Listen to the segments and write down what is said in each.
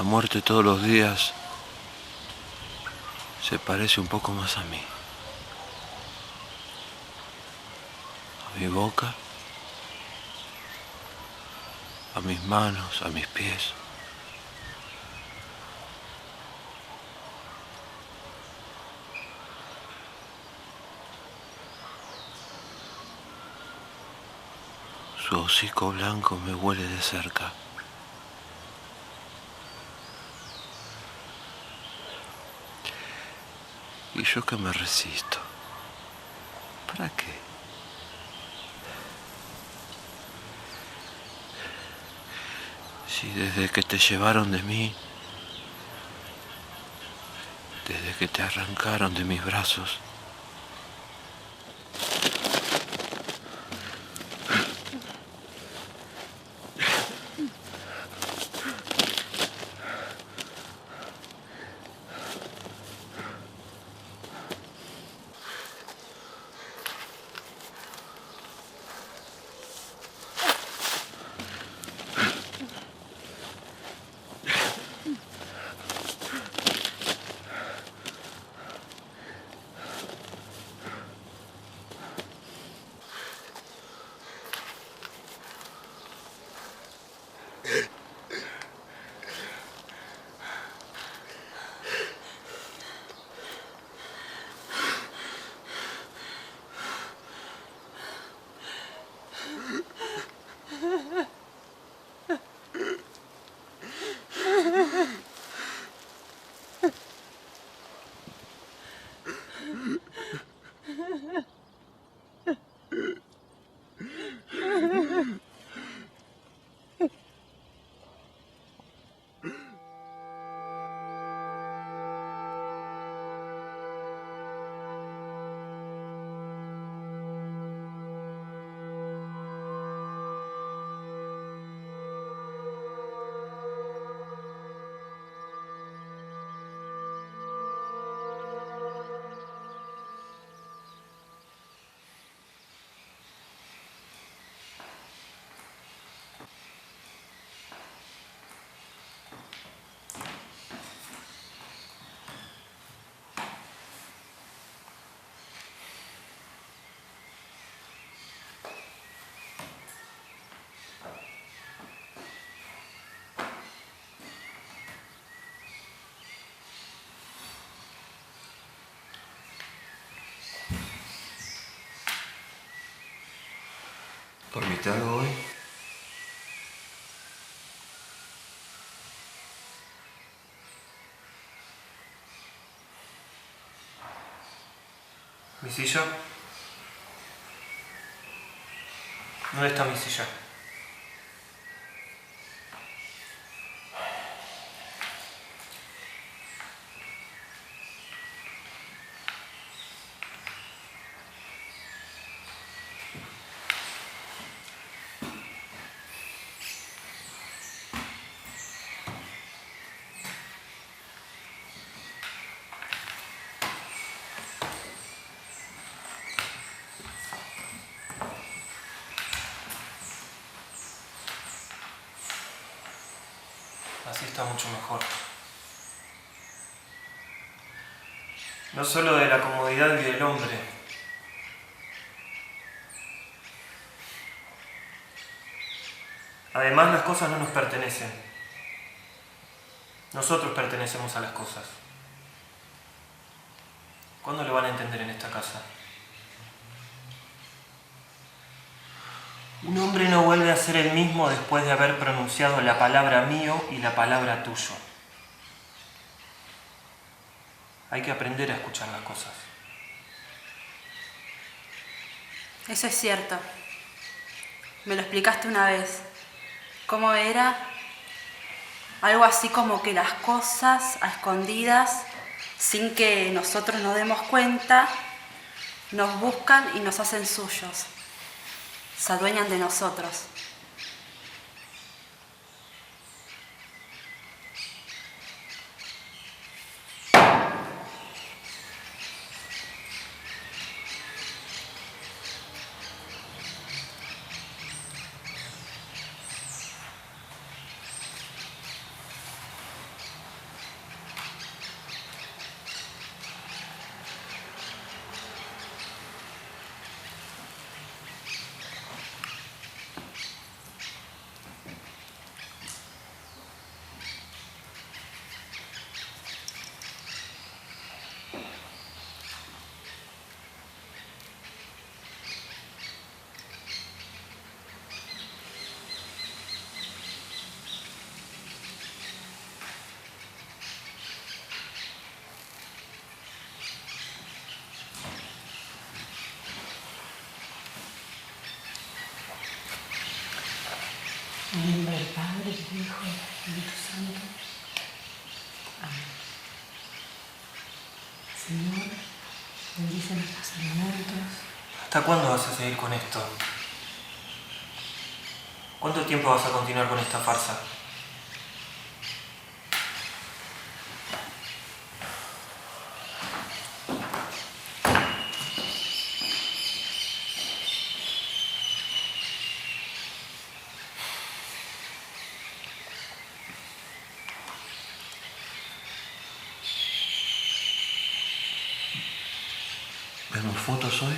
La muerte todos los días se parece un poco más a mí. A mi boca, a mis manos, a mis pies. Su hocico blanco me huele de cerca. Y yo que me resisto. ¿Para qué? Si desde que te llevaron de mí, desde que te arrancaron de mis brazos, ¿dormiste algo hoy? ¿Mi silla? ¿Dónde está mi silla? Así está mucho mejor. No solo de la comodidad y del hombre. Además, las cosas no nos pertenecen. Nosotros pertenecemos a las cosas. ¿Cuándo lo van a entender en esta casa? Un hombre no vuelve a ser el mismo después de haber pronunciado la palabra mío y la palabra tuyo. Hay que aprender a escuchar las cosas. Eso es cierto. Me lo explicaste una vez. ¿Cómo era? Algo así como que las cosas a escondidas, sin que nosotros nos demos cuenta, nos buscan y nos hacen suyos. Se adueñan de nosotros. del Hijo y del Espíritu Santo. Amén. Señor, bendice nuestros alimentos. ¿Hasta cuándo vas a seguir con esto? ¿Cuánto tiempo vas a continuar con esta farsa? ¿Vemos fotos hoy?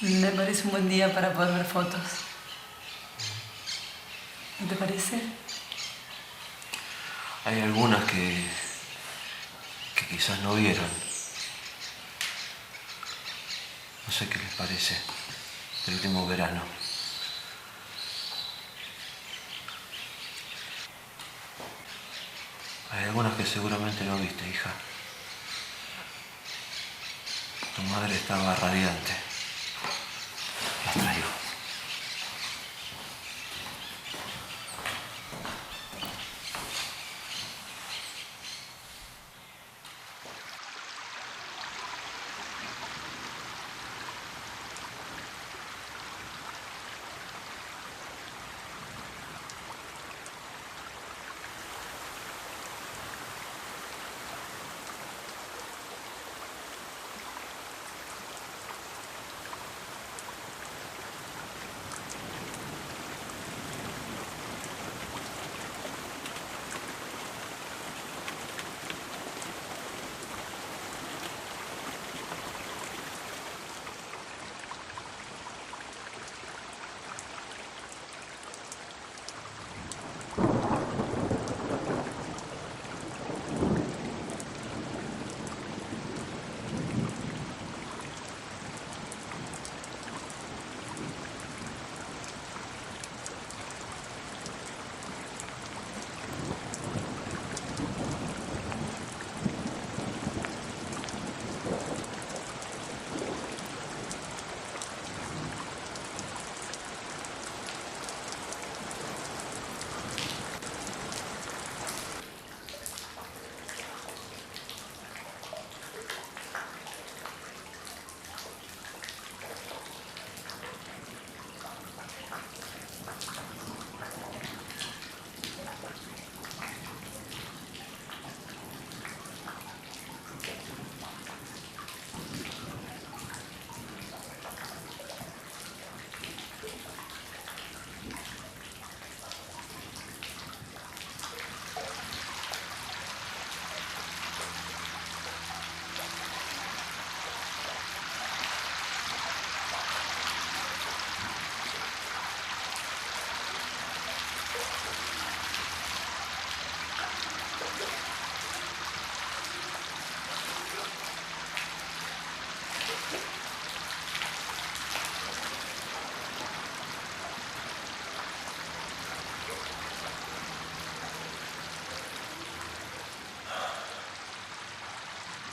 Me parece un buen día para poder ver fotos. ¿No te parece? Hay algunas que quizás no vieron. No sé qué les parece del último verano. Hay algunas que seguramente no viste, hija. Tu madre estaba radiante. Las traigo.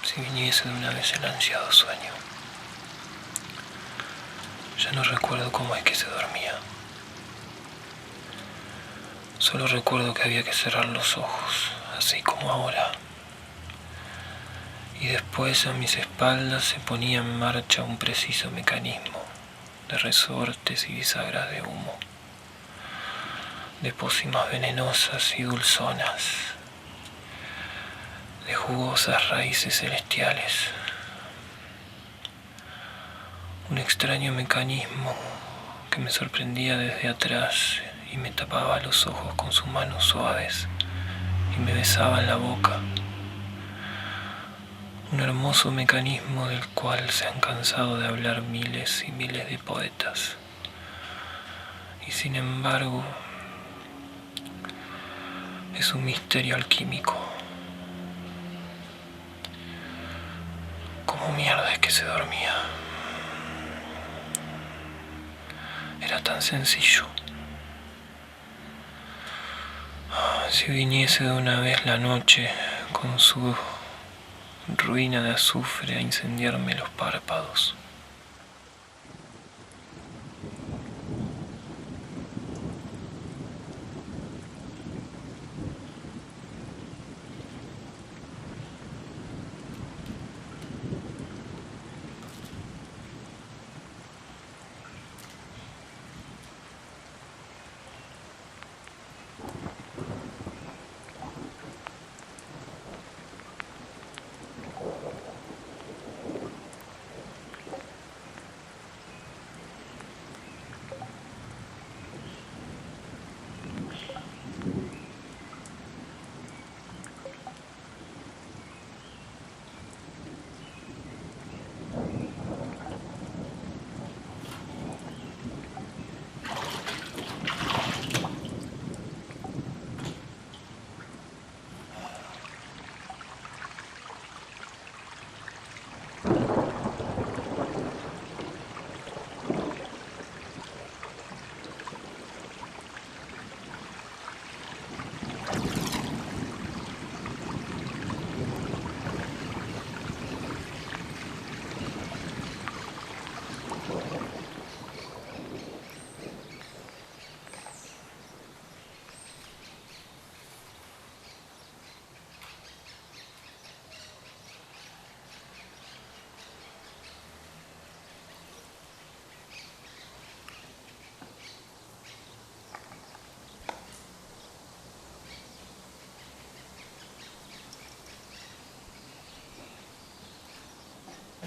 Si viniese de una vez el ansiado sueño. Ya no recuerdo cómo es que se dormía. Solo recuerdo que había que cerrar los ojos, así como ahora. Y después a mis espaldas se ponía en marcha un preciso mecanismo de resortes y bisagras de humo, de pócimas venenosas y dulzonas, de jugosas raíces celestiales. Un extraño mecanismo que me sorprendía desde atrás y me tapaba los ojos con sus manos suaves y me besaba en la boca. Un hermoso mecanismo del cual se han cansado de hablar miles y miles de poetas. Y sin embargo, es un misterio alquímico. ¿Cómo mierda es que se dormía? Era tan sencillo. Si viniese de una vez la noche con su ruina de azufre a incendiarme los párpados.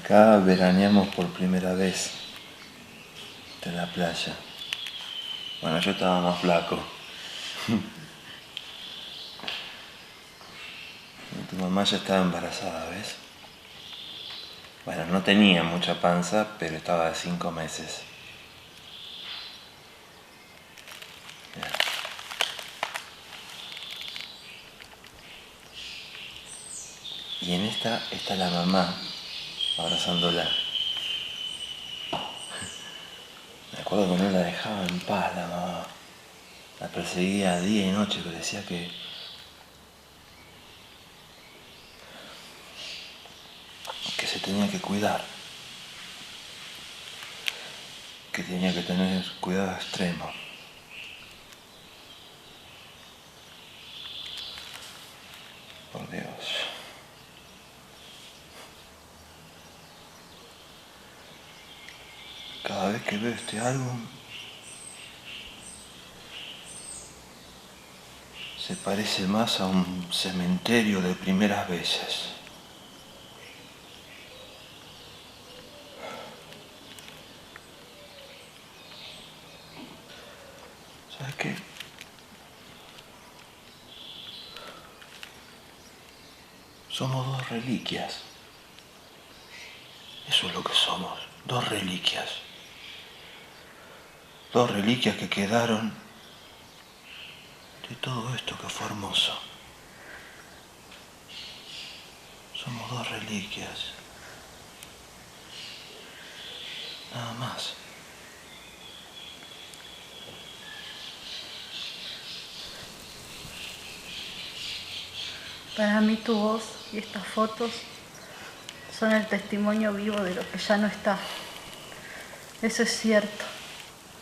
Acá veraneamos por primera vez en la playa. Bueno, yo estaba más flaco. Tu mamá ya estaba embarazada, ¿ves? Bueno, no tenía mucha panza, pero estaba de 5 meses. Mirá. Y en esta está la mamá abrazándola. Me acuerdo que no la dejaba en paz la mamá. La perseguía día y noche, pero decía que se tenía que cuidar. Que tenía que tener cuidado extremo. Por Dios. Cada vez que veo este álbum, se parece más a un cementerio de primeras veces. ¿Sabes qué? Somos 2 reliquias. Eso es lo que somos, 2 reliquias. 2 reliquias que quedaron de todo esto que fue hermoso. Somos 2 reliquias. Nada más. Para mí tu voz y estas fotos son el testimonio vivo de lo que ya no está. Eso es cierto,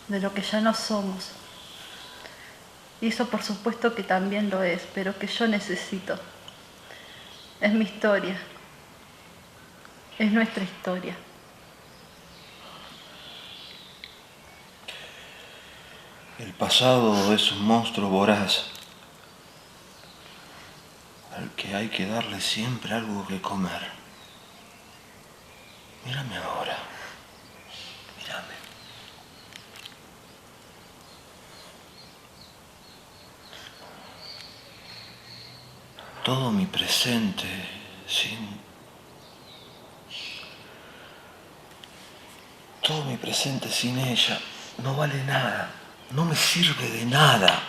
de lo que ya no somos. Y eso por supuesto que también lo es, pero que yo necesito. Es mi historia. Es nuestra historia. El pasado es un monstruo voraz al que hay que darle siempre algo que comer. Mírame ahora. Mírame. Todo mi presente sin ella no vale nada. No me sirve de nada.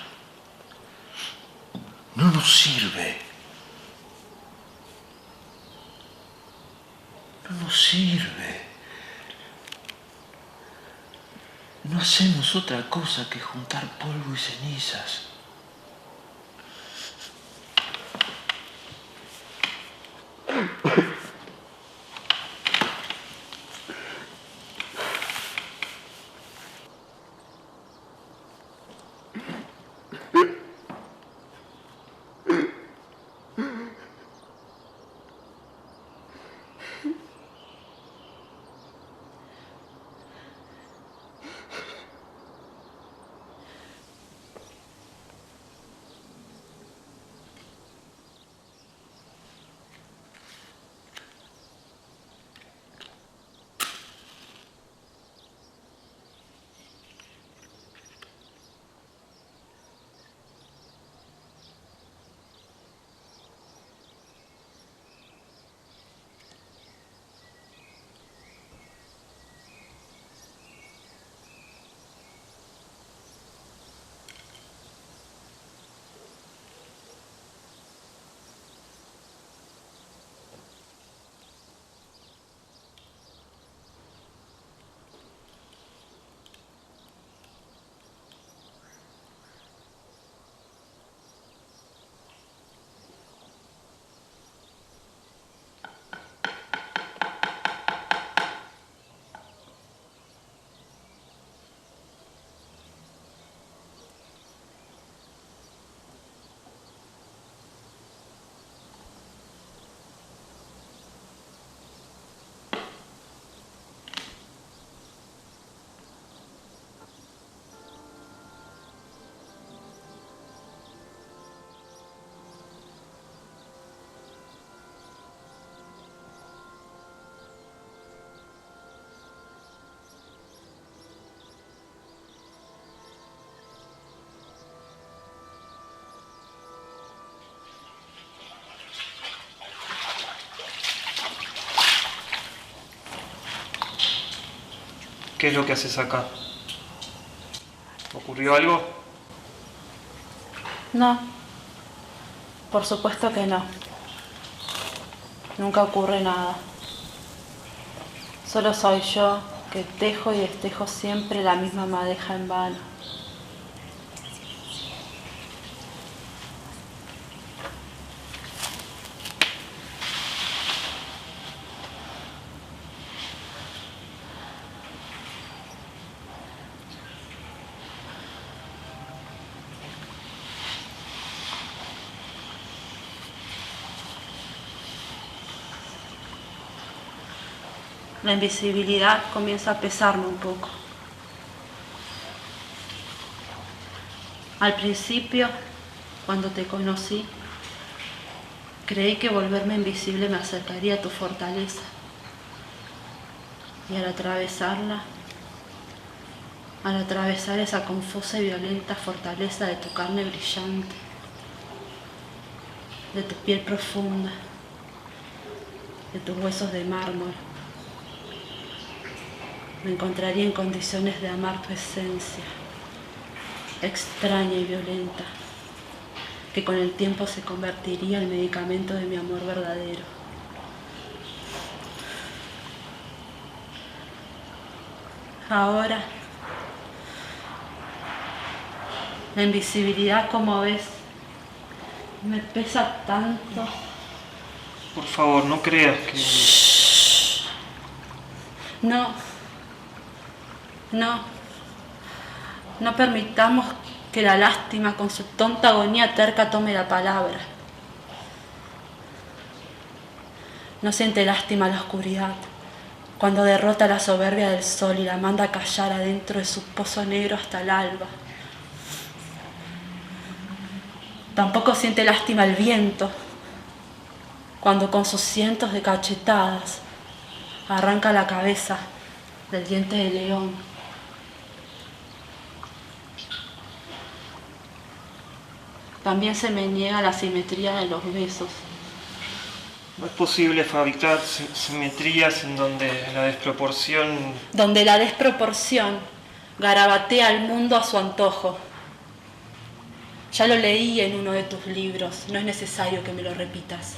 No nos sirve. No nos sirve. No hacemos otra cosa que juntar polvo y cenizas. ¿Qué es lo que haces acá? ¿Ocurrió algo? No, por supuesto que no. Nunca ocurre nada. Solo soy yo que tejo y destejo siempre la misma madeja en vano. La invisibilidad comienza a pesarme un poco. Al principio, cuando te conocí, creí que volverme invisible me acercaría a tu fortaleza. Y al atravesar esa confusa y violenta fortaleza de tu carne brillante, de tu piel profunda, de tus huesos de mármol, me encontraría en condiciones de amar tu esencia, extraña y violenta, que con el tiempo se convertiría en medicamento de mi amor verdadero. Ahora, la invisibilidad, como ves, me pesa tanto. Por favor, no creas que... No permitamos que la lástima con su tonta agonía terca tome la palabra. No siente lástima la oscuridad cuando derrota la soberbia del sol y la manda a callar adentro de su pozo negro hasta el alba. Tampoco siente lástima el viento cuando con sus cientos de cachetadas arranca la cabeza del diente de león. También se me niega la simetría de los besos. No es posible fabricar simetrías en donde la desproporción... Donde la desproporción garabatea al mundo a su antojo. Ya lo leí en uno de tus libros, no es necesario que me lo repitas.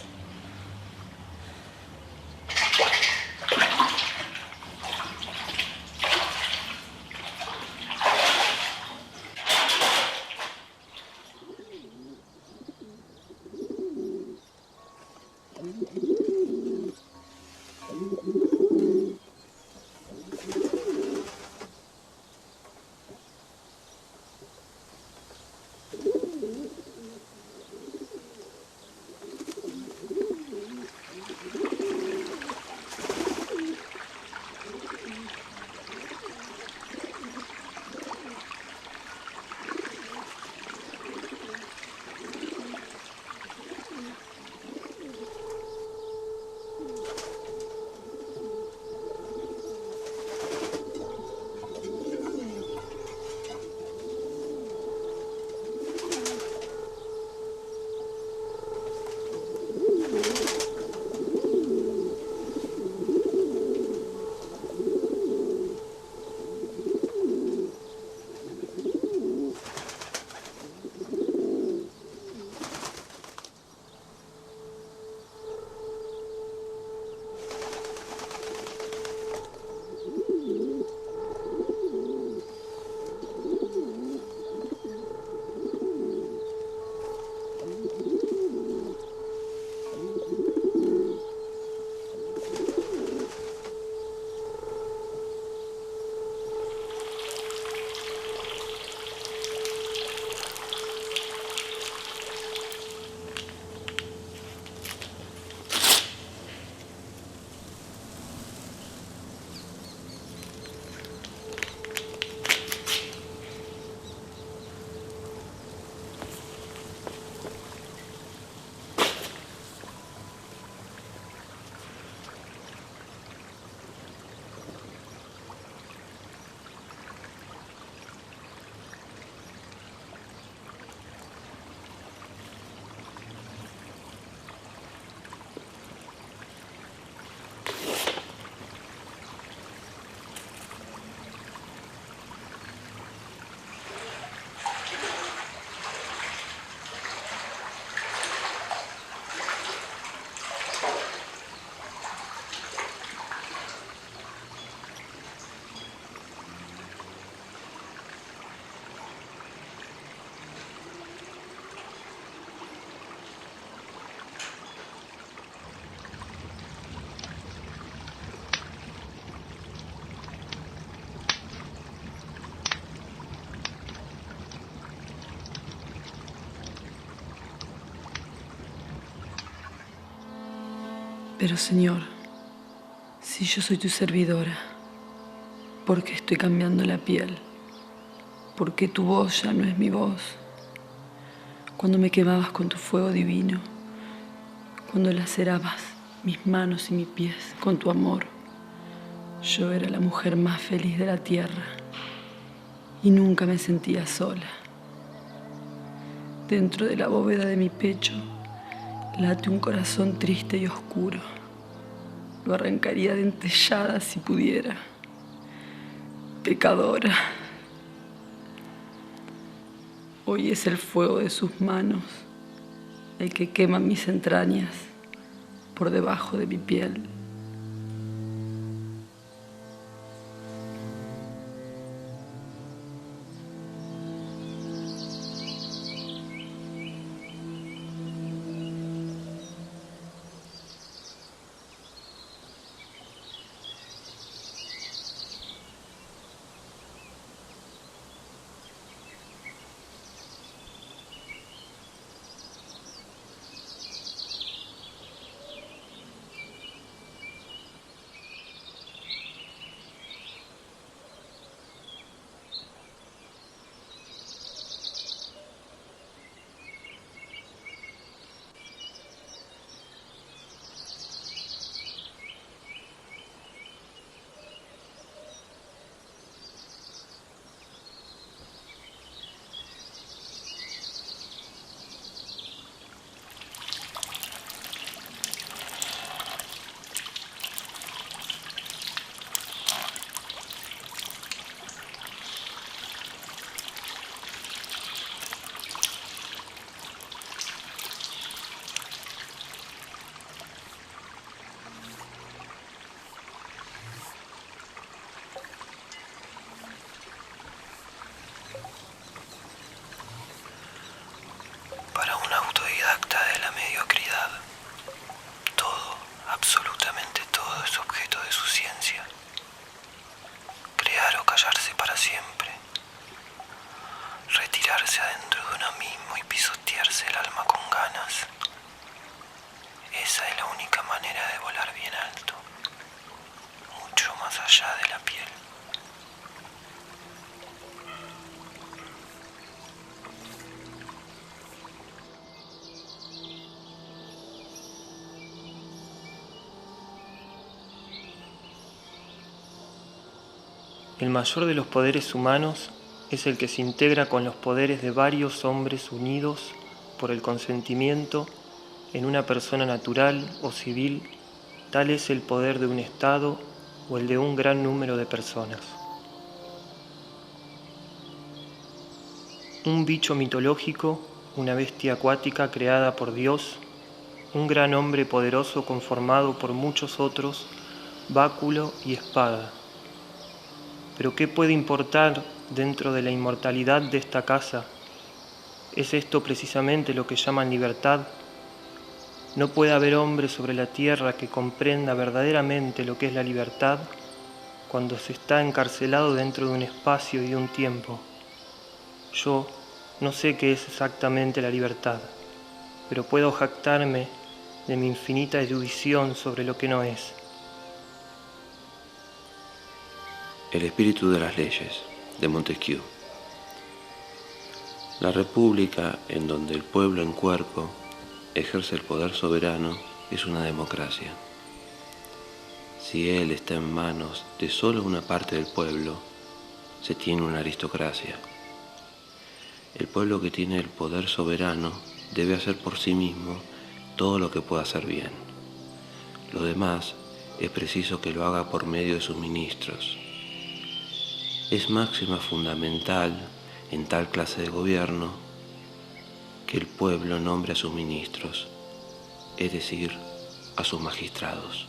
Pero Señor, si yo soy tu servidora, ¿por qué estoy cambiando la piel? ¿Por qué tu voz ya no es mi voz? Cuando me quemabas con tu fuego divino, cuando lacerabas mis manos y mis pies con tu amor, yo era la mujer más feliz de la tierra y nunca me sentía sola. Dentro de la bóveda de mi pecho late un corazón triste y oscuro. Lo arrancaría dentellada si pudiera. Pecadora. Hoy es el fuego de sus manos el que quema mis entrañas por debajo de mi piel. Para un autodidacta de la mediocridad, todo, absolutamente todo es objeto de su ciencia. Crear o callarse para siempre. Retirarse adentro de uno mismo y pisotearse el alma con ganas. Esa es la única manera de volar bien alto, mucho más allá de la piel. El mayor de los poderes humanos es el que se integra con los poderes de varios hombres unidos por el consentimiento en una persona natural o civil. Tal es el poder de un Estado o el de un gran número de personas. Un bicho mitológico, una bestia acuática creada por Dios, un gran hombre poderoso conformado por muchos otros, báculo y espada. Pero ¿qué puede importar dentro de la inmortalidad de esta casa? ¿Es esto precisamente lo que llaman libertad? No puede haber hombre sobre la tierra que comprenda verdaderamente lo que es la libertad cuando se está encarcelado dentro de un espacio y de un tiempo. Yo no sé qué es exactamente la libertad, pero puedo jactarme de mi infinita erudición sobre lo que no es. El espíritu de las leyes, de Montesquieu. La república en donde el pueblo en cuerpo ejerce el poder soberano es una democracia. Si él está en manos de solo una parte del pueblo, se tiene una aristocracia. El pueblo que tiene el poder soberano debe hacer por sí mismo todo lo que pueda hacer bien. Lo demás es preciso que lo haga por medio de sus ministros. Es máxima fundamental en tal clase de gobierno que el pueblo nombre a sus ministros, es decir, a sus magistrados.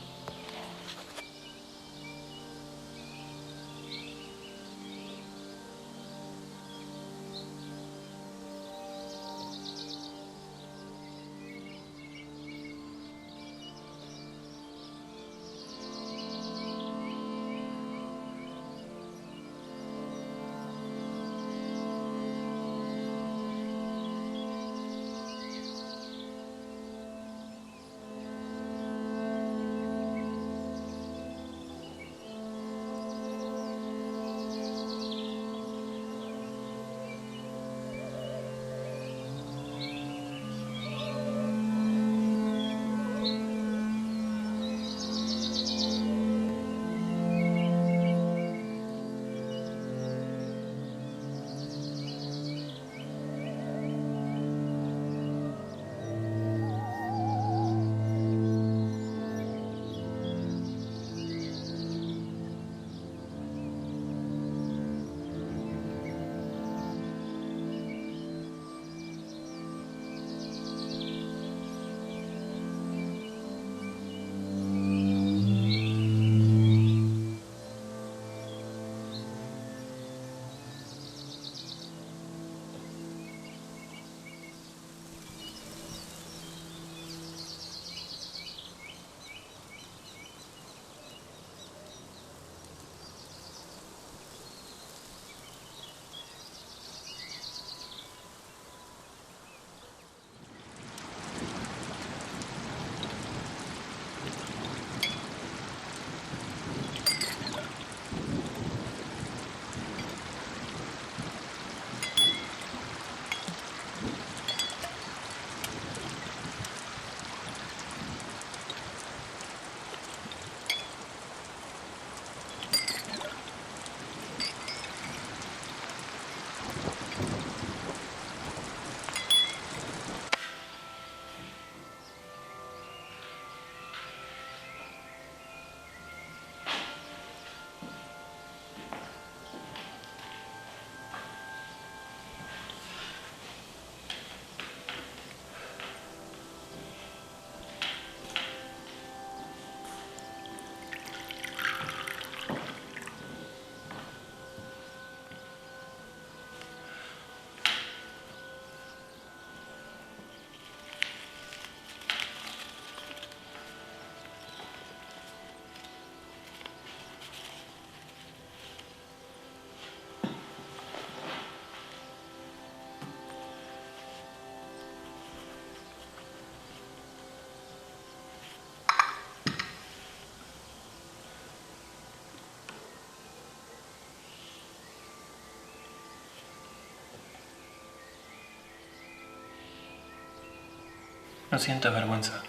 No sientas vergüenza.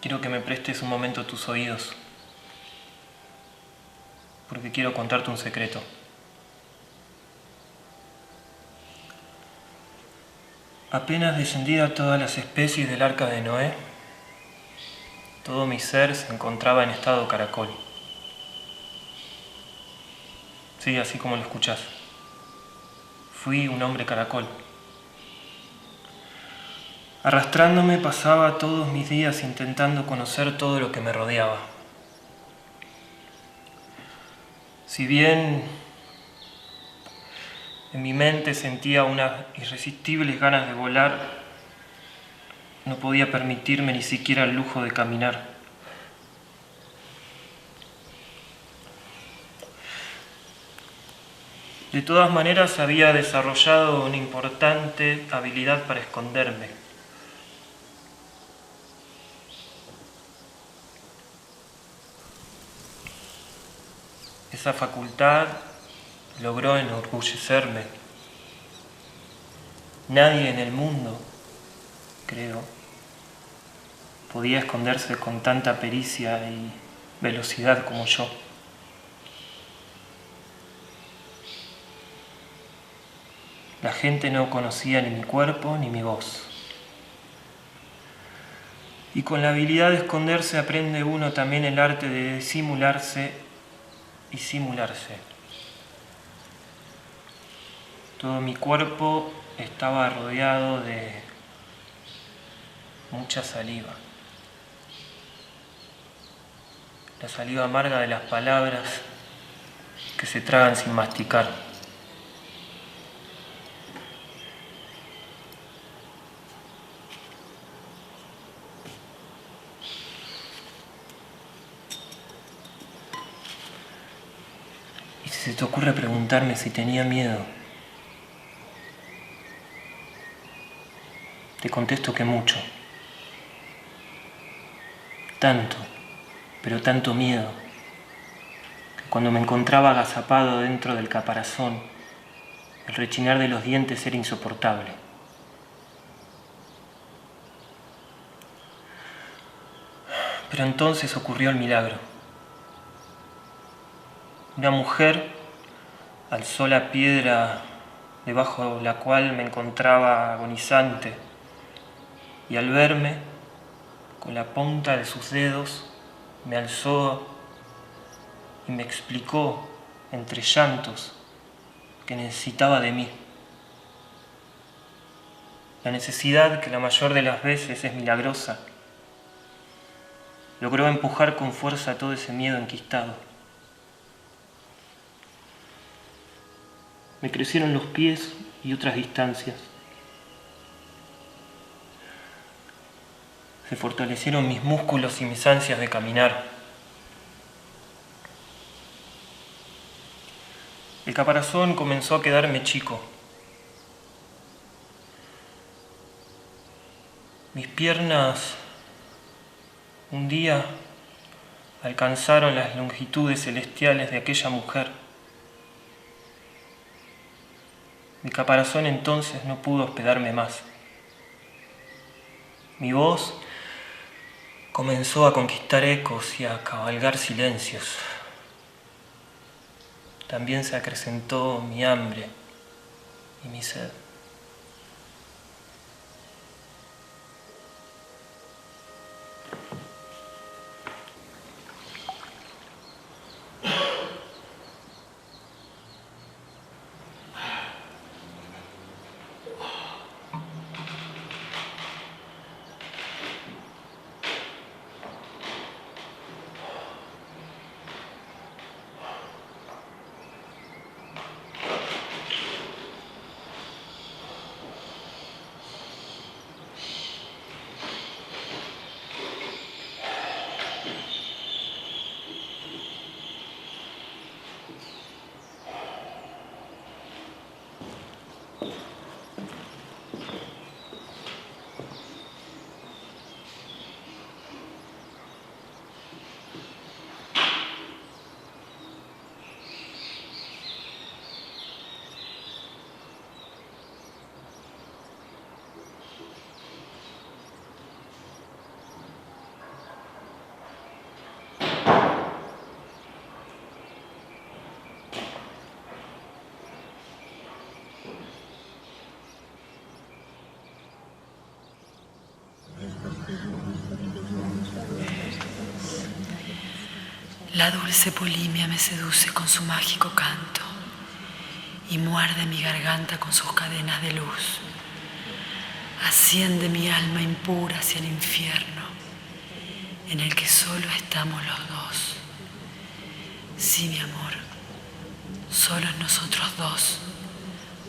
Quiero que me prestes un momento tus oídos, porque quiero contarte un secreto. Apenas descendida todas las especies del arca de Noé, todo mi ser se encontraba en estado caracol. Sí, así como lo escuchás. Fui un hombre caracol. Arrastrándome pasaba todos mis días intentando conocer todo lo que me rodeaba. Si bien en mi mente sentía unas irresistibles ganas de volar, no podía permitirme ni siquiera el lujo de caminar. De todas maneras, había desarrollado una importante habilidad para esconderme. Esa facultad logró enorgullecerme. Nadie en el mundo, creo, podía esconderse con tanta pericia y velocidad como yo. La gente no conocía ni mi cuerpo ni mi voz. Y con la habilidad de esconderse aprende uno también el arte de disimularse y simularse. Todo mi cuerpo estaba rodeado de mucha saliva. La saliva amarga de las palabras que se tragan sin masticar. Y si se te ocurre preguntarme si tenía miedo, te contesto que mucho. Tanto, pero tanto miedo, que cuando me encontraba agazapado dentro del caparazón, el rechinar de los dientes era insoportable. Pero entonces ocurrió el milagro. Una mujer alzó la piedra debajo de la cual me encontraba agonizante y al verme, con la punta de sus dedos, me alzó y me explicó, entre llantos, que necesitaba de mí. La necesidad, que la mayor de las veces es milagrosa, logró empujar con fuerza todo ese miedo enquistado. Me crecieron los pies y otras distancias. Se fortalecieron mis músculos y mis ansias de caminar. El caparazón comenzó a quedarme chico. Mis piernas un día alcanzaron las longitudes celestiales de aquella mujer. Mi caparazón entonces no pudo hospedarme más. Mi voz comenzó a conquistar ecos y a cabalgar silencios. También se acrecentó mi hambre y mi sed. La dulce polimia me seduce con su mágico canto y muerde mi garganta con sus cadenas de luz. Asciende mi alma impura hacia el infierno, en el que solo estamos los dos. Sí, mi amor, solos nosotros dos,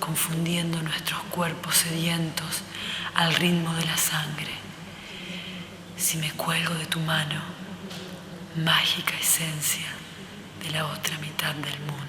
confundiendo nuestros cuerpos sedientos al ritmo de la sangre. Si me cuelgo de tu mano, mágica esencia de la otra mitad del mundo.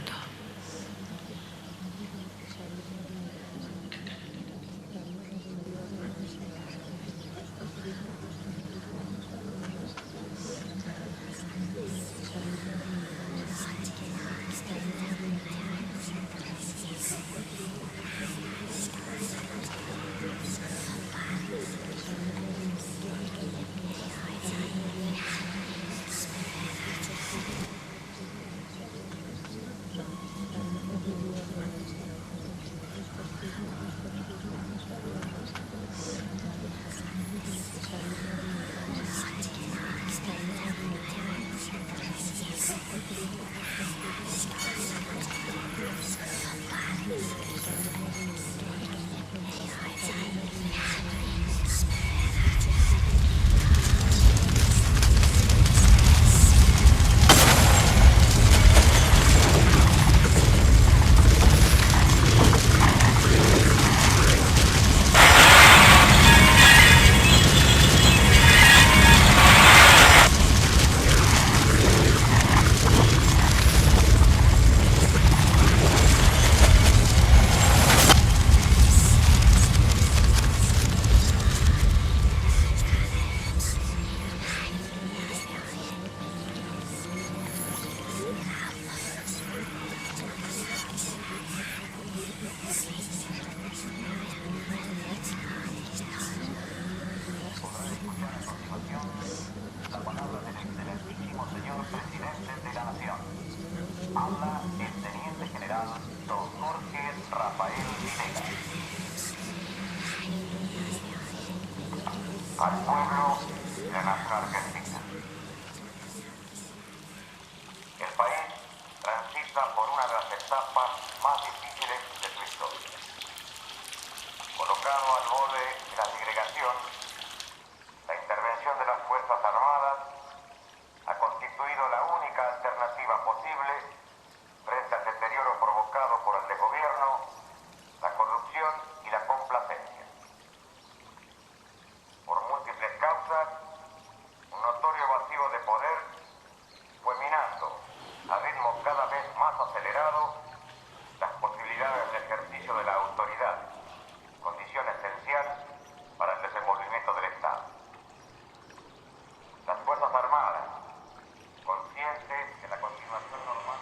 Al pueblo de la nación argentina. El país transita por una de las etapas más difíciles de su historia. Colocado al borde de la segregación, la intervención de las Fuerzas Armadas ha constituido la única alternativa posible frente al deterioro provocado por el desgobierno, la corrupción y la complacencia. Por múltiples causas, un notorio vacío de poder fue minando a ritmo cada vez más acelerado las posibilidades de ejercicio de la autoridad, condición esencial para el desenvolvimiento del Estado. Las Fuerzas Armadas, conscientes de la continuación normal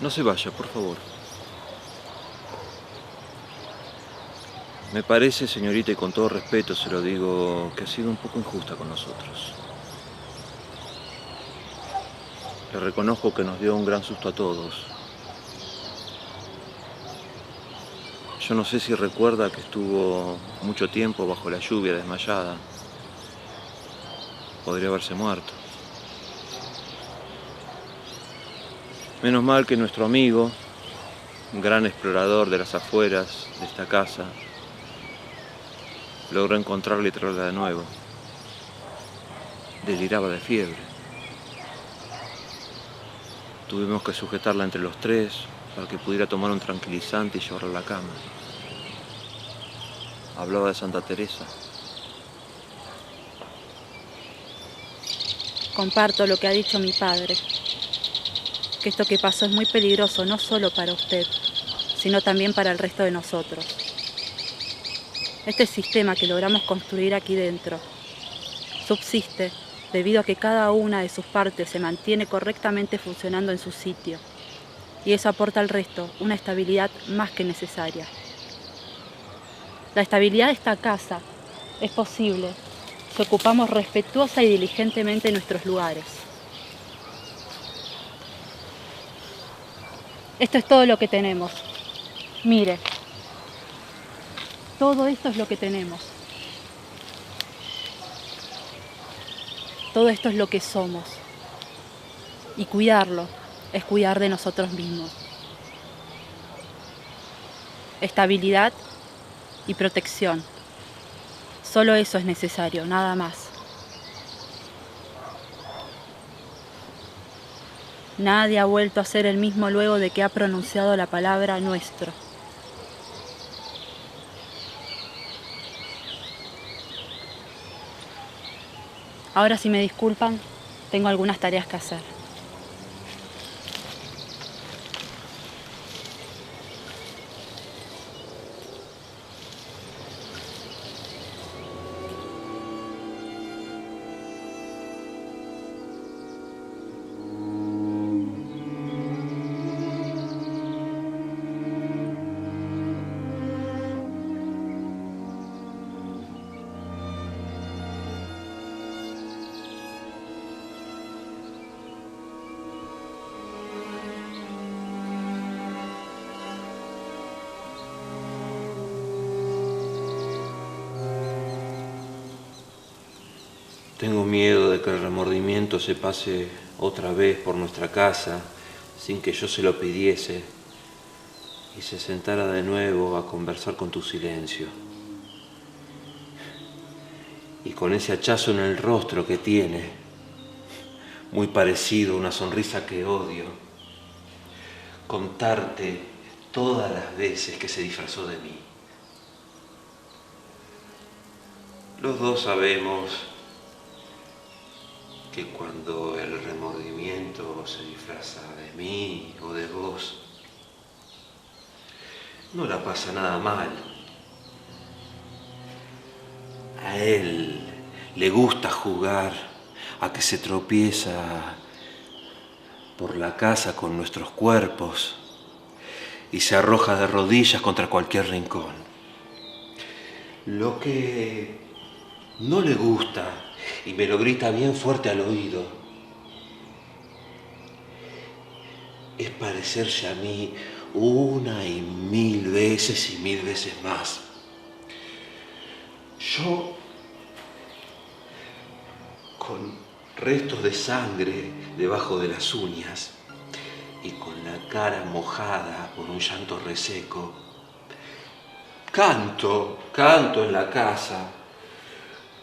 No se vaya, por favor. Me parece, señorita, y con todo respeto se lo digo, que ha sido un poco injusta con nosotros. Le reconozco que nos dio un gran susto a todos. Yo no sé si recuerda que estuvo mucho tiempo bajo la lluvia desmayada. Podría haberse muerto. Menos mal que nuestro amigo, un gran explorador de las afueras de esta casa, logró encontrarla y traerla de nuevo. Deliraba de fiebre. Tuvimos que sujetarla entre los tres para que pudiera tomar un tranquilizante y llevarla a la cama. Hablaba de Santa Teresa. Comparto lo que ha dicho mi padre, que esto que pasó es muy peligroso no solo para usted, sino también para el resto de nosotros. Este sistema que logramos construir aquí dentro subsiste debido a que cada una de sus partes se mantiene correctamente funcionando en su sitio, y eso aporta al resto una estabilidad más que necesaria. La estabilidad de esta casa es posible si ocupamos respetuosa y diligentemente nuestros lugares. Esto es todo lo que tenemos. Mire, todo esto es lo que tenemos. Todo esto es lo que somos. Y cuidarlo es cuidar de nosotros mismos. Estabilidad y protección. Solo eso es necesario, nada más. Nadie ha vuelto a ser el mismo luego de que ha pronunciado la palabra nuestro. Ahora, si me disculpan, tengo algunas tareas que hacer. Tengo miedo de que el remordimiento se pase otra vez por nuestra casa sin que yo se lo pidiese y se sentara de nuevo a conversar con tu silencio. Y con ese hachazo en el rostro que tiene, muy parecido a una sonrisa que odio, contarte todas las veces que se disfrazó de mí. Los dos sabemos que cuando el remordimiento se disfraza de mí o de vos, no la pasa nada mal. A él le gusta jugar a que se tropieza por la casa con nuestros cuerpos y se arroja de rodillas contra cualquier rincón. Lo que no le gusta, y me lo grita bien fuerte al oído, es parecerse a mí una y mil veces más. Yo, con restos de sangre debajo de las uñas y con la cara mojada por un llanto reseco, canto en la casa.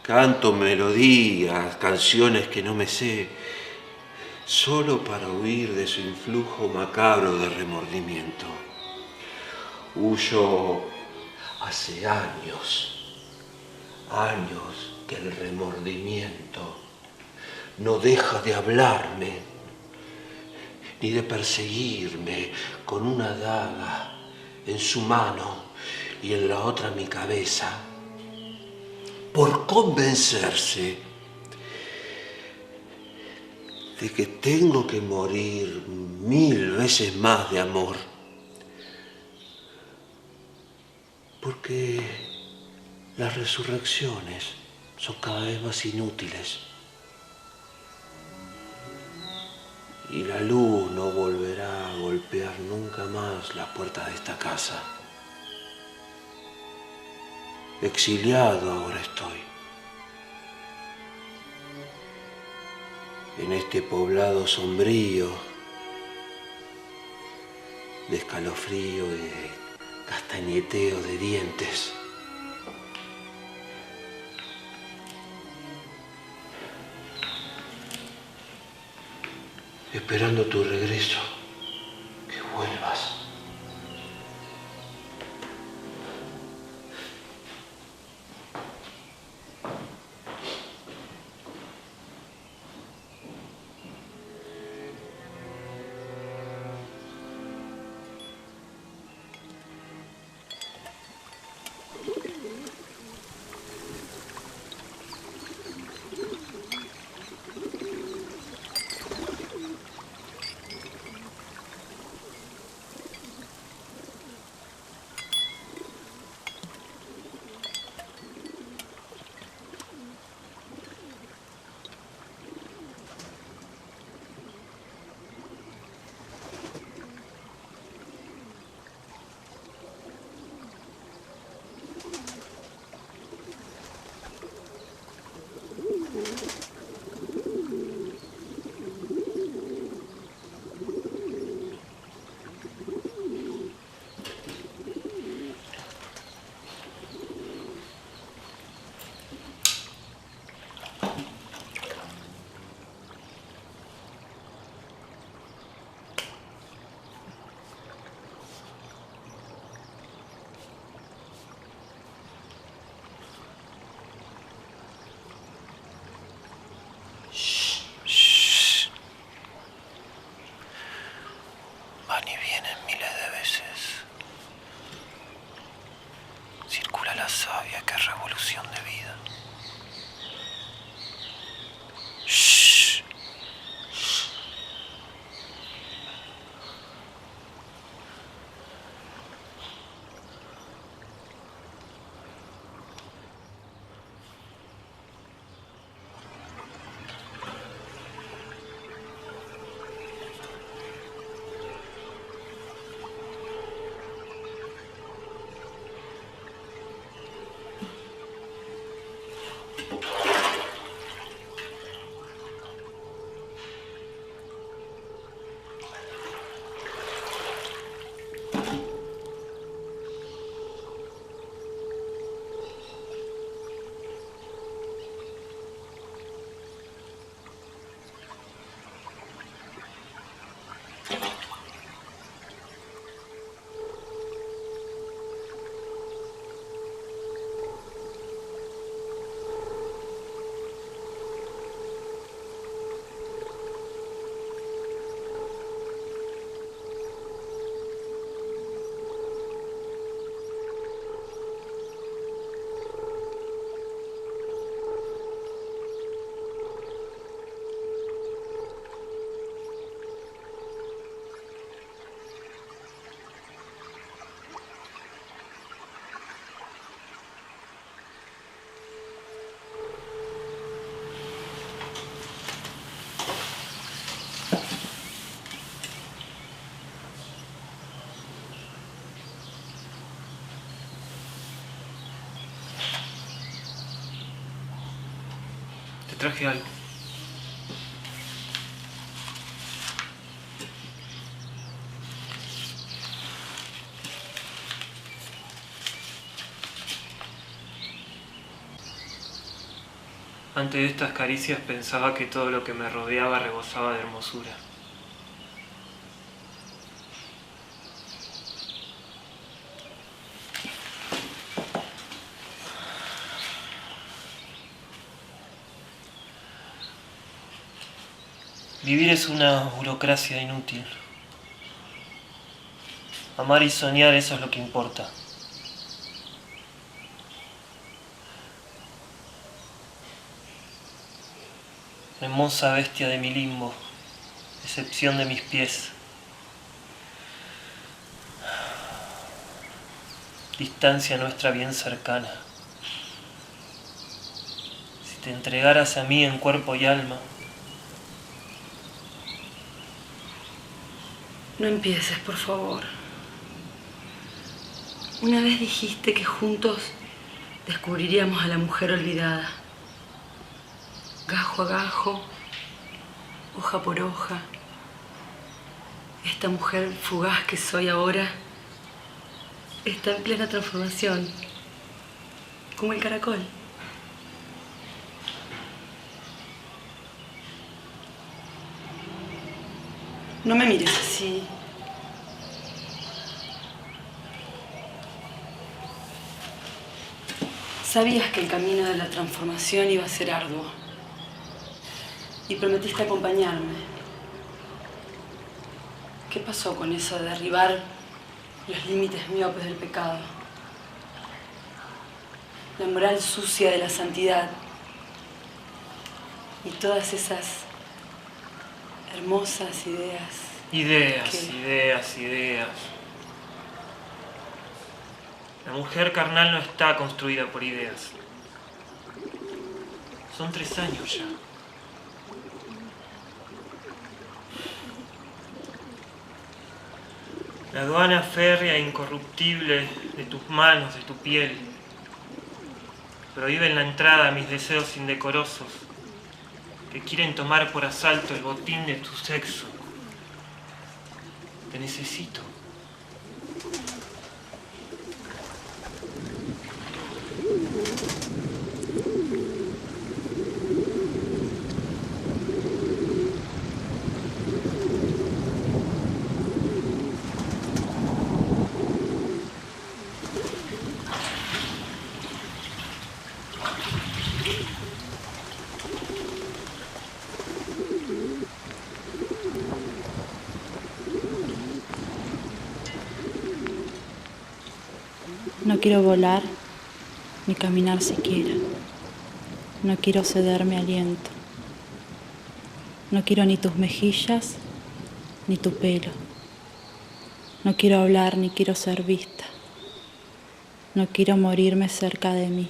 Canto melodías, canciones que no me sé, solo para huir de su influjo macabro de remordimiento. Huyo hace años que el remordimiento no deja de hablarme, ni de perseguirme con una daga en su mano y en la otra mi cabeza, por convencerse de que tengo que morir 1000 veces más de amor, porque las resurrecciones son cada vez más inútiles y la luz no volverá a golpear nunca más las puertas de esta casa. Exiliado ahora estoy, en este poblado sombrío, de escalofrío y de castañeteo de dientes. Esperando tu regreso, que vuelvas. traje algo. Antes de estas caricias pensaba que todo lo que me rodeaba rebosaba de hermosura. Vivir es una burocracia inútil. Amar y soñar, eso es lo que importa. Hermosa bestia de mi limbo, excepción de mis pies. Distancia nuestra bien cercana. Si te entregaras a mí en cuerpo y alma. No empieces, por favor. Una vez dijiste que juntos descubriríamos a la mujer olvidada. Gajo a gajo, hoja por hoja. Esta mujer fugaz que soy ahora está en plena transformación, como el caracol. No me mires así. Sabías que el camino de la transformación iba a ser arduo. Y prometiste acompañarme. ¿Qué pasó con eso de derribar los límites miopes del pecado? La moral sucia de la santidad. Y todas esas hermosas ideas. Ideas. La mujer carnal no está construida por ideas. Son 3 años ya. La aduana férrea e incorruptible de tus manos, de tu piel, prohíben la entrada a mis deseos indecorosos, que quieren tomar por asalto el botín de tu sexo. Te necesito. No quiero volar, ni caminar siquiera. No quiero cederme aliento. No quiero ni tus mejillas, ni tu pelo. No quiero hablar, ni quiero ser vista. No quiero morirme cerca de mí.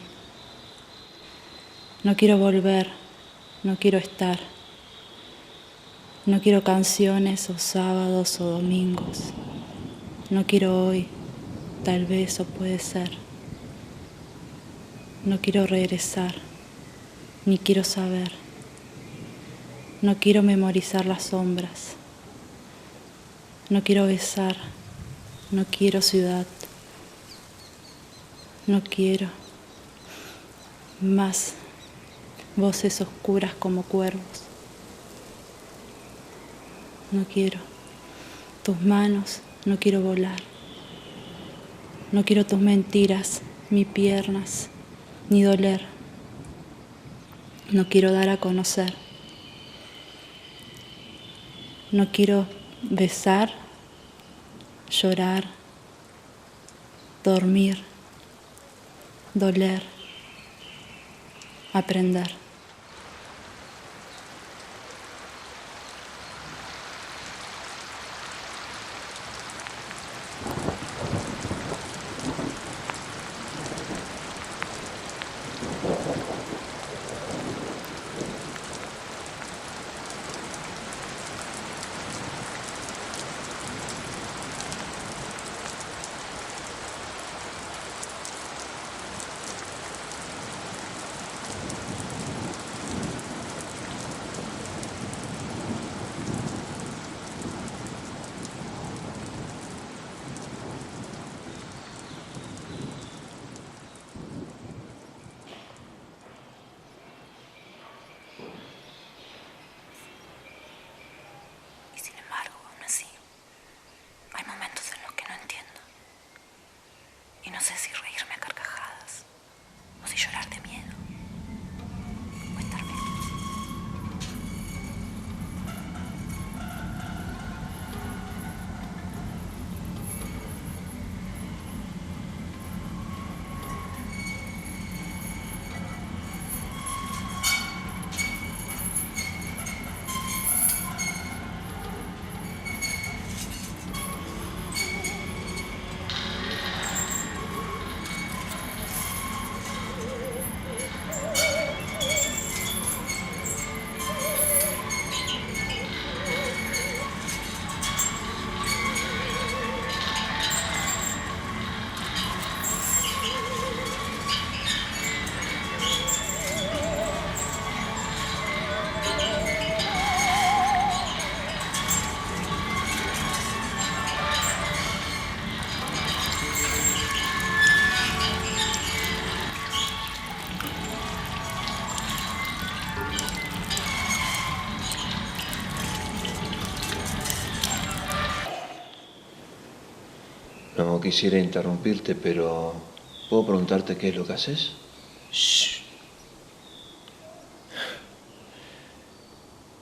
No quiero volver, no quiero estar. No quiero canciones o sábados o domingos. No quiero hoy. Tal vez o puede ser. No quiero regresar, ni quiero saber. No quiero memorizar las sombras. No quiero besar, no quiero ciudad. No quiero más voces oscuras como cuervos. No quiero tus manos, no quiero volar. No quiero tus mentiras, ni piernas, ni doler. No quiero dar a conocer. No quiero besar, llorar, dormir, doler, aprender. No quisiera interrumpirte, pero ¿puedo preguntarte qué es lo que haces? Shh.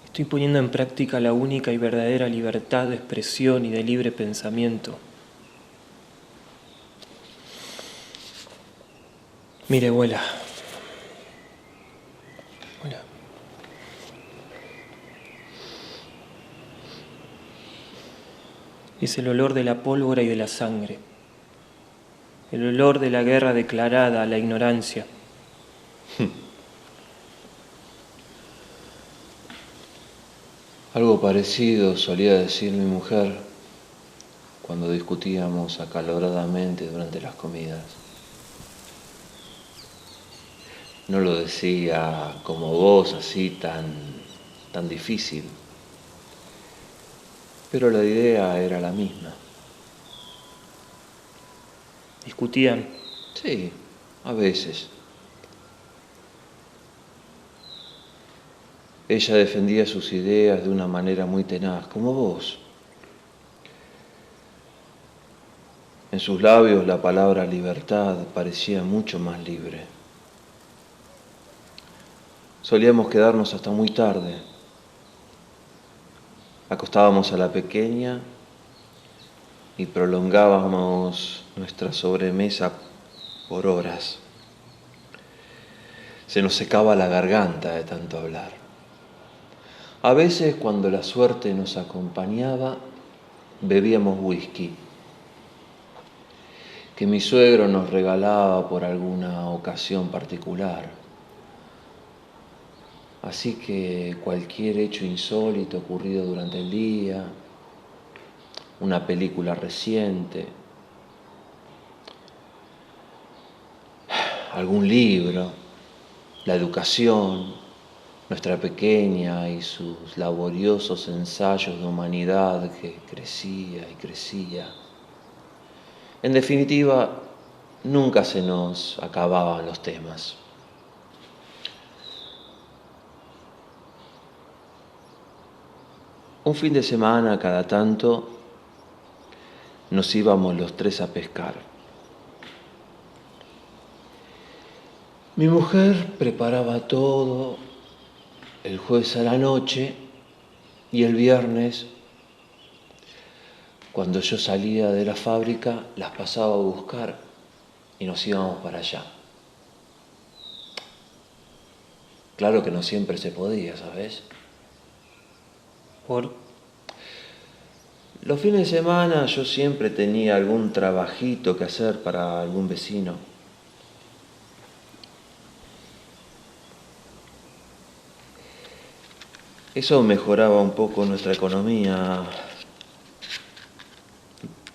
Estoy poniendo en práctica la única y verdadera libertad de expresión y de libre pensamiento. Mire, abuela. Hola. Es el olor de la pólvora y de la sangre. El olor de la guerra declarada a la ignorancia. Algo parecido solía decir mi mujer cuando discutíamos acaloradamente durante las comidas. No lo decía como vos, así tan difícil, pero la idea era la misma. Discutían. Sí, a veces. Ella defendía sus ideas de una manera muy tenaz, como vos. En sus labios la palabra libertad parecía mucho más libre. Solíamos quedarnos hasta muy tarde. Acostábamos a la pequeña y prolongábamos nuestra sobremesa por horas. Se nos secaba la garganta de tanto hablar. A veces, cuando la suerte nos acompañaba, bebíamos whisky, que mi suegro nos regalaba por alguna ocasión particular. Así que cualquier hecho insólito ocurrido durante el día, una película reciente, algún libro, la educación, nuestra pequeña y sus laboriosos ensayos de humanidad que crecía y crecía. En definitiva, nunca se nos acababan los temas. Un fin de semana, cada tanto, nos íbamos los tres a pescar. Mi mujer preparaba todo el jueves a la noche y el viernes, cuando yo salía de la fábrica, las pasaba a buscar y nos íbamos para allá. Claro que no siempre se podía, ¿sabes? ¿Por? Los fines de semana yo siempre tenía algún trabajito que hacer para algún vecino. Eso mejoraba un poco nuestra economía,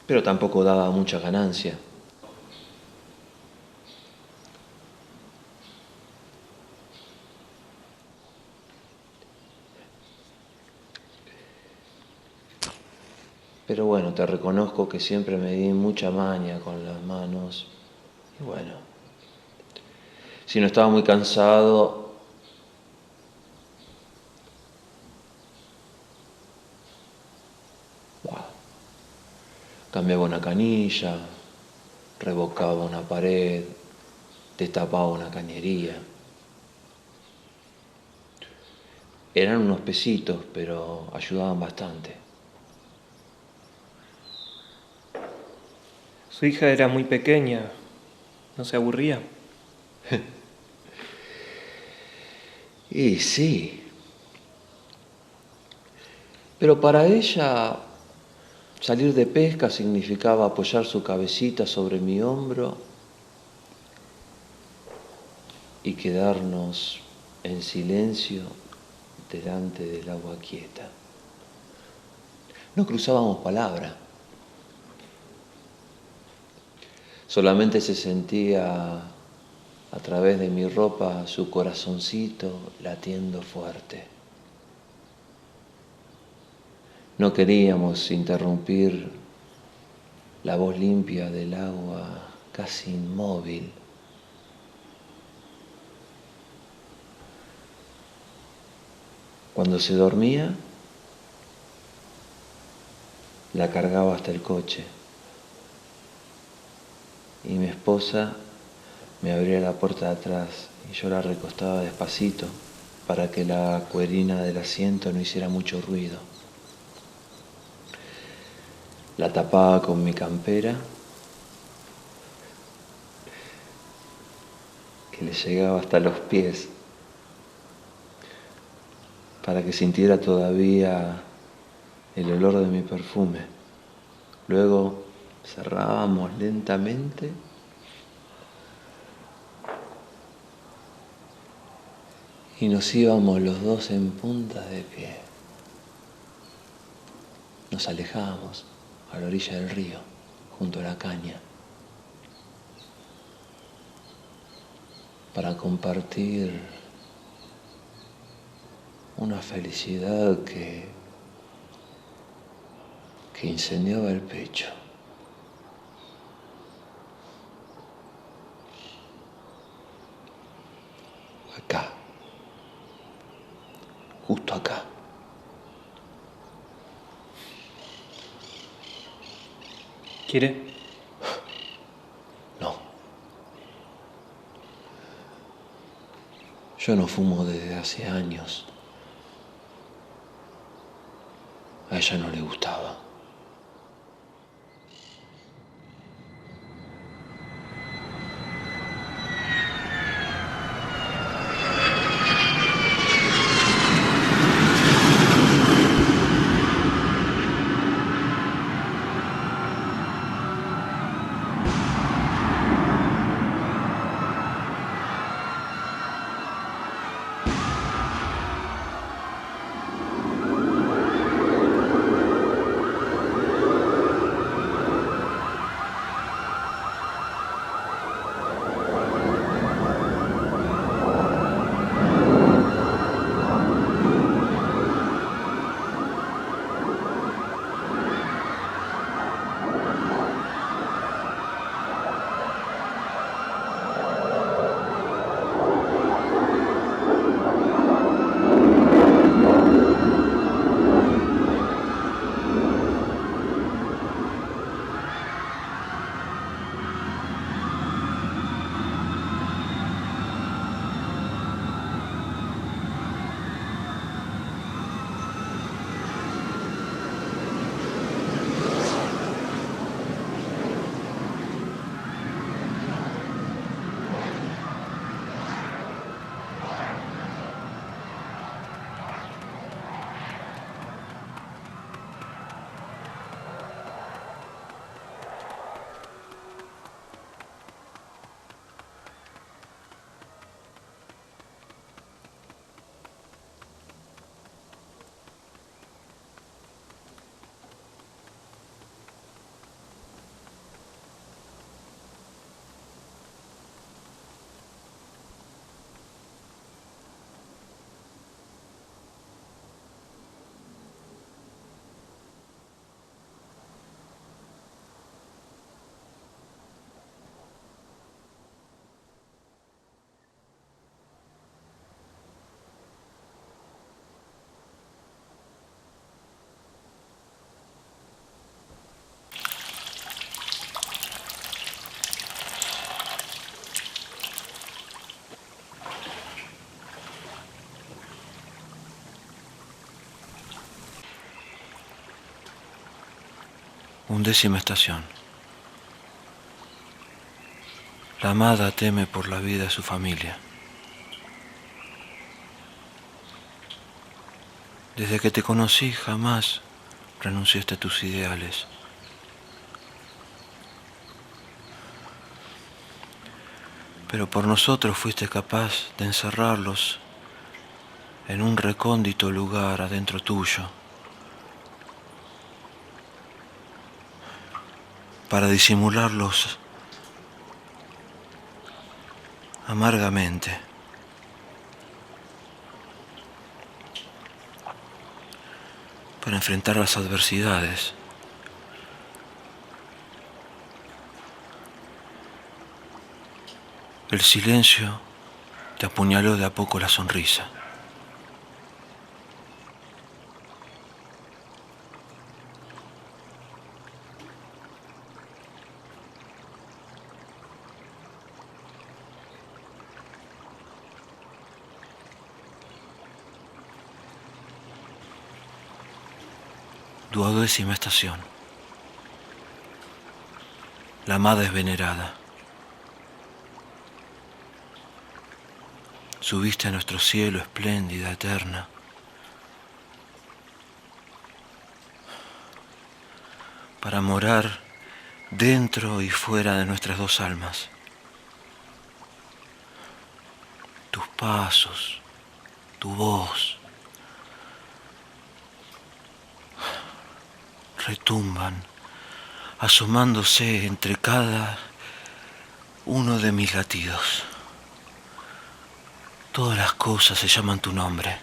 pero tampoco daba mucha ganancia. Pero bueno, te reconozco que siempre me di mucha maña con las manos. Y bueno, si no estaba muy cansado, cambiaba una canilla, revocaba una pared, destapaba una cañería. Eran unos pesitos, pero ayudaban bastante. Su hija era muy pequeña. ¿No se aburría? Y sí. Pero para ella, salir de pesca significaba apoyar su cabecita sobre mi hombro y quedarnos en silencio delante del agua quieta. No cruzábamos palabra. Solamente se sentía a través de mi ropa su corazoncito latiendo fuerte. No queríamos interrumpir la voz limpia del agua casi inmóvil. Cuando se dormía, la cargaba hasta el coche. y mi esposa me abría la puerta de atrás y yo la recostaba despacito para que la cuerina del asiento no hiciera mucho ruido. La tapaba con mi campera, que le llegaba hasta los pies, para que sintiera todavía el olor de mi perfume. Luego cerrábamos lentamente y nos íbamos los dos en punta de pie. Nos alejábamos a la orilla del río, junto a la caña, para compartir una felicidad que incendiaba el pecho. Acá, justo acá. ¿Quiere? No. Yo no fumo desde hace años. A ella no le gustaba. Undécima estación. La amada teme por la vida de su familia. Desde que te conocí jamás renunciaste a tus ideales. Pero por nosotros fuiste capaz de encerrarlos en un recóndito lugar adentro tuyo, para disimularlos amargamente. Para enfrentar las adversidades. El silencio te apuñaló de a poco la sonrisa. 12ª estación. La amada es venerada. Subiste a nuestro cielo espléndida, eterna. Para morar dentro y fuera de nuestras dos almas. Tus pasos, tu voz, retumban, asomándose entre cada uno de mis latidos. Todas las cosas se llaman tu nombre.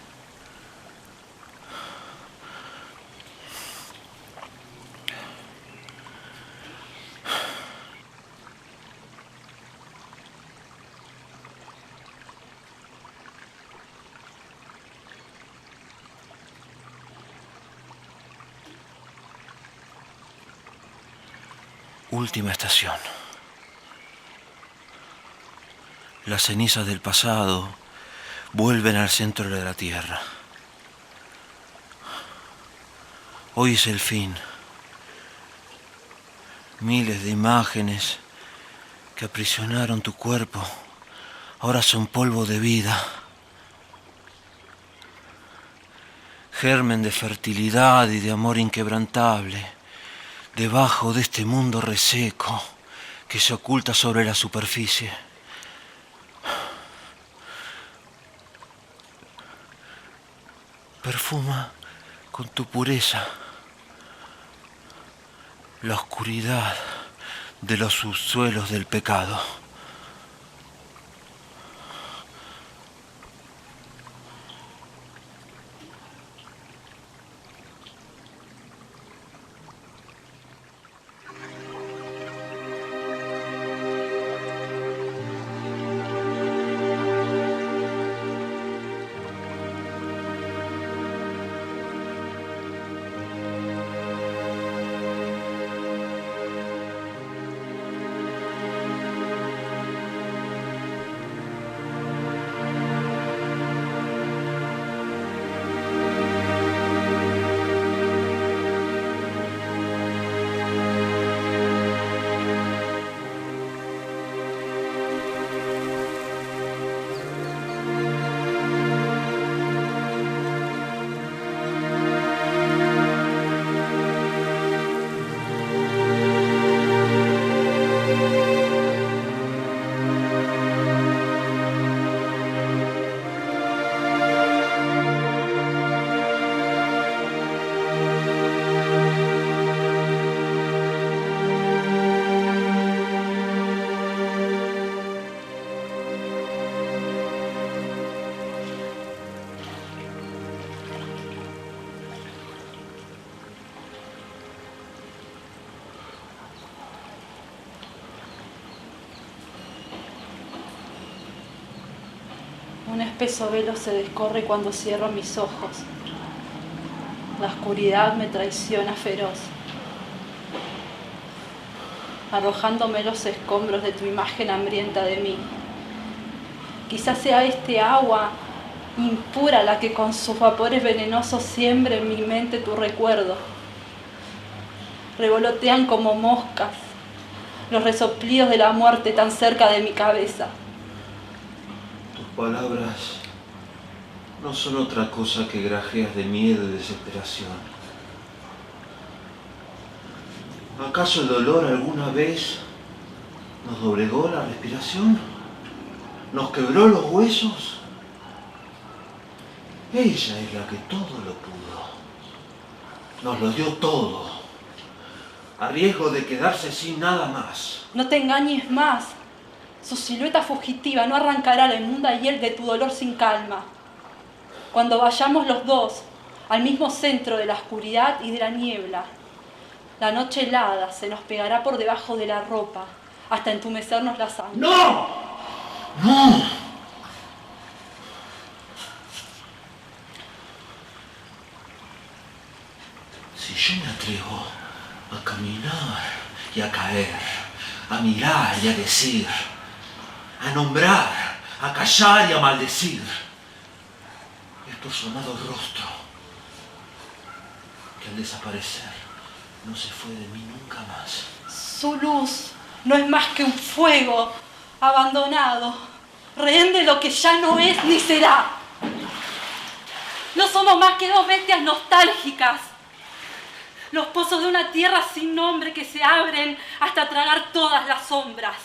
Última estación. Las cenizas del pasado vuelven al centro de la tierra. Hoy es el fin. Miles de imágenes que aprisionaron tu cuerpo ahora son polvo de vida. Germen de fertilidad y de amor inquebrantable. Debajo de este mundo reseco que se oculta sobre la superficie. Perfuma con tu pureza la oscuridad de los subsuelos del pecado. Un espeso velo se descorre cuando cierro mis ojos. La oscuridad me traiciona feroz, arrojándome los escombros de tu imagen hambrienta de mí. Quizás sea este agua impura la que con sus vapores venenosos siembre en mi mente tu recuerdo. Revolotean como moscas los resoplidos de la muerte tan cerca de mi cabeza. Palabras no son otra cosa que grajeas de miedo y desesperación. ¿Acaso el dolor alguna vez nos doblegó la respiración? ¿Nos quebró los huesos? Ella es la que todo lo pudo. Nos lo dio todo, a riesgo de quedarse sin nada más. No te engañes más. Su silueta fugitiva no arrancará la inmunda hiel de tu dolor sin calma. Cuando vayamos los dos al mismo centro de la oscuridad y de la niebla, la noche helada se nos pegará por debajo de la ropa hasta entumecernos la sangre. ¡No! ¡No! Si yo me atrevo a caminar y a caer, a mirar y a decir, a nombrar, a callar y a maldecir, estos sonados rostros que que al desaparecer no se fue de mí nunca más. Su luz no es más que un fuego abandonado, rehén de lo que ya no es ni será. No somos más que dos bestias nostálgicas, los pozos de una tierra sin nombre que se abren hasta tragar todas las sombras.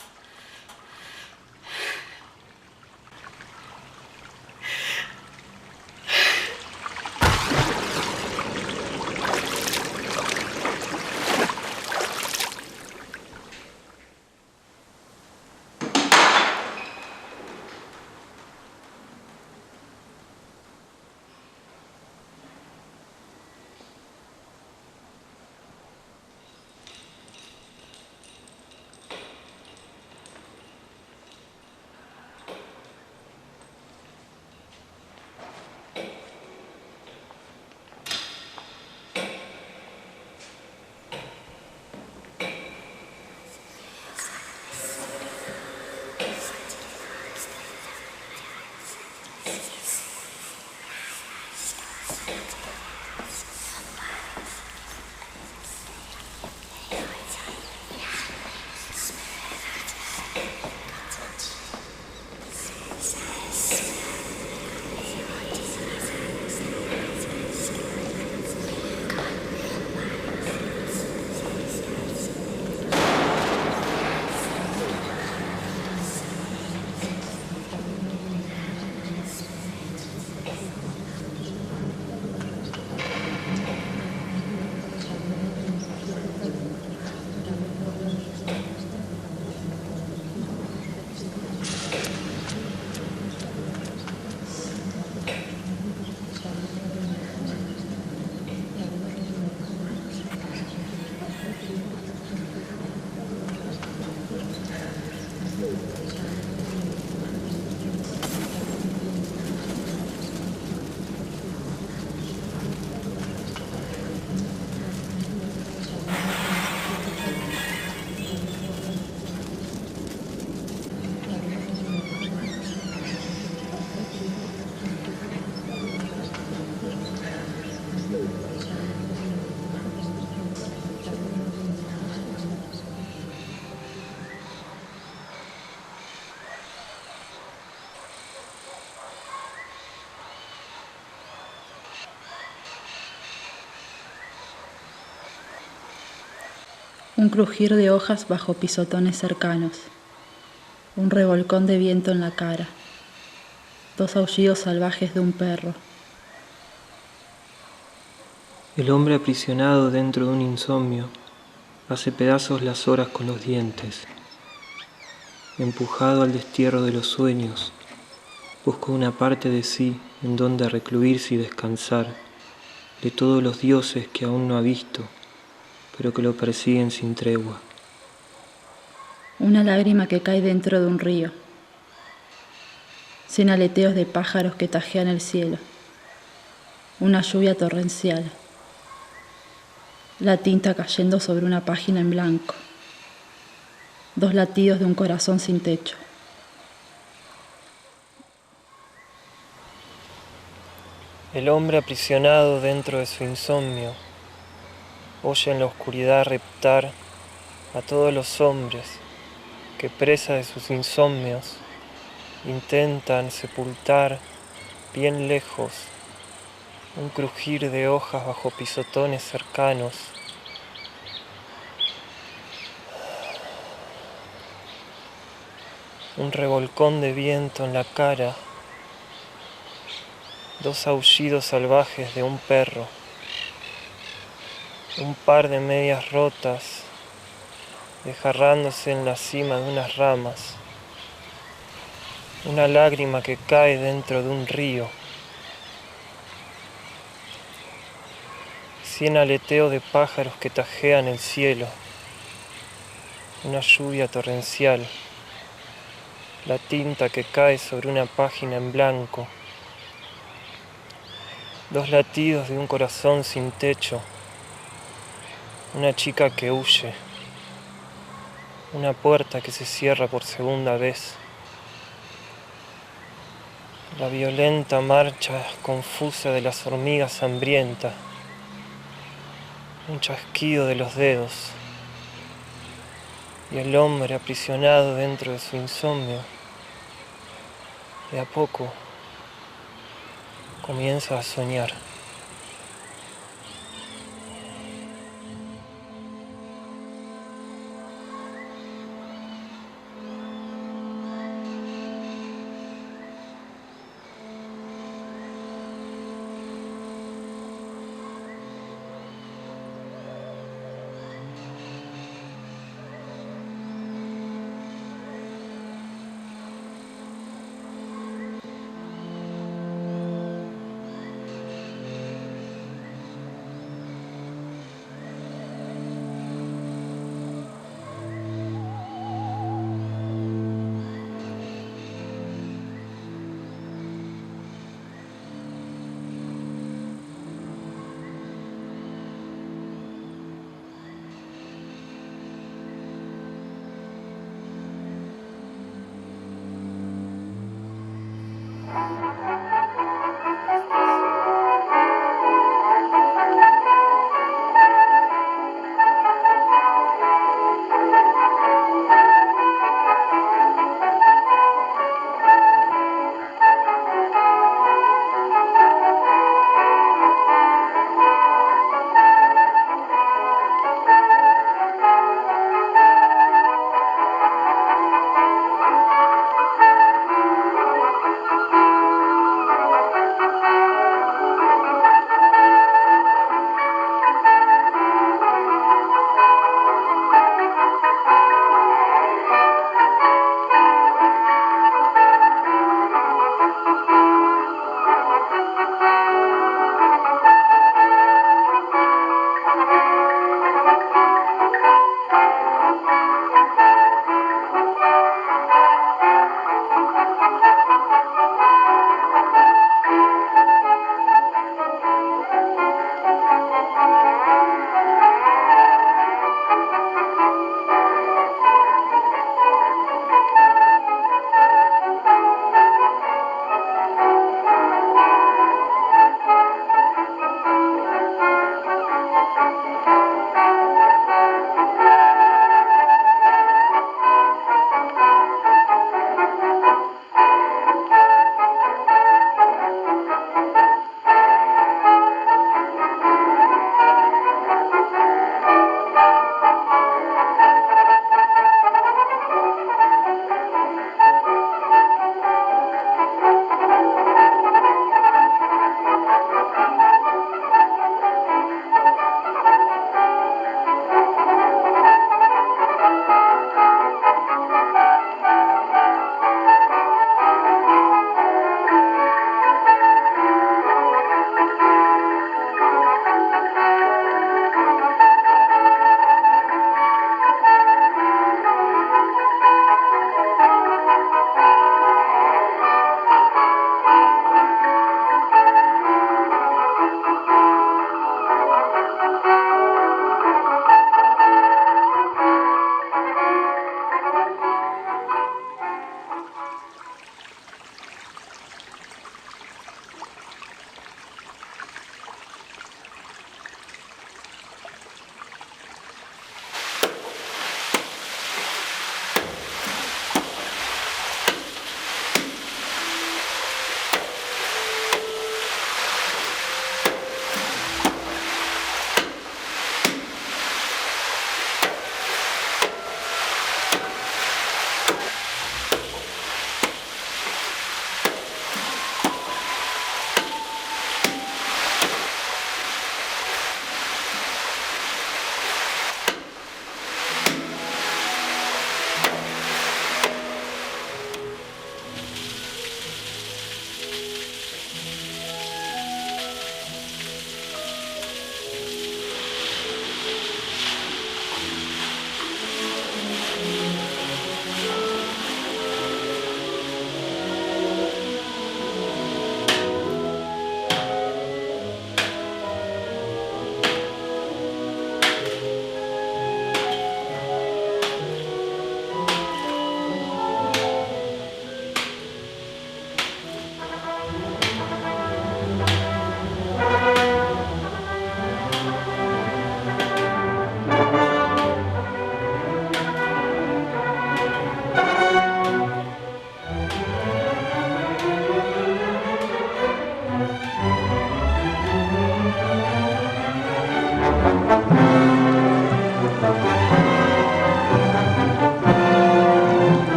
Un crujir de hojas bajo pisotones cercanos, un revolcón de viento en la cara, dos aullidos salvajes de un perro. El hombre aprisionado dentro de un insomnio hace pedazos las horas con los dientes. Empujado al destierro de los sueños, busca una parte de sí en donde recluirse y descansar de todos los dioses que aún no ha visto, pero que lo persiguen sin tregua. Una lágrima que cae dentro de un río, sin aleteos de pájaros que tajean el cielo, una lluvia torrencial, la tinta cayendo sobre una página en blanco, dos latidos de un corazón sin techo. El hombre aprisionado dentro de su insomnio oye en la oscuridad reptar a todos los hombres que, presa de sus insomnios, intentan sepultar bien lejos un crujir de hojas bajo pisotones cercanos. Un revolcón de viento en la cara, dos aullidos salvajes de un perro, un par de medias rotas desgarrándose en la cima de unas ramas, una lágrima que cae dentro de un río, 100 aleteos de pájaros que tajean el cielo, una lluvia torrencial, la tinta que cae sobre una página en blanco, dos latidos de un corazón sin techo, una chica que huye, una puerta que se cierra por segunda vez, la violenta marcha confusa de las hormigas hambrientas, un chasquido de los dedos, y el hombre aprisionado dentro de su insomnio, de a poco comienza a soñar.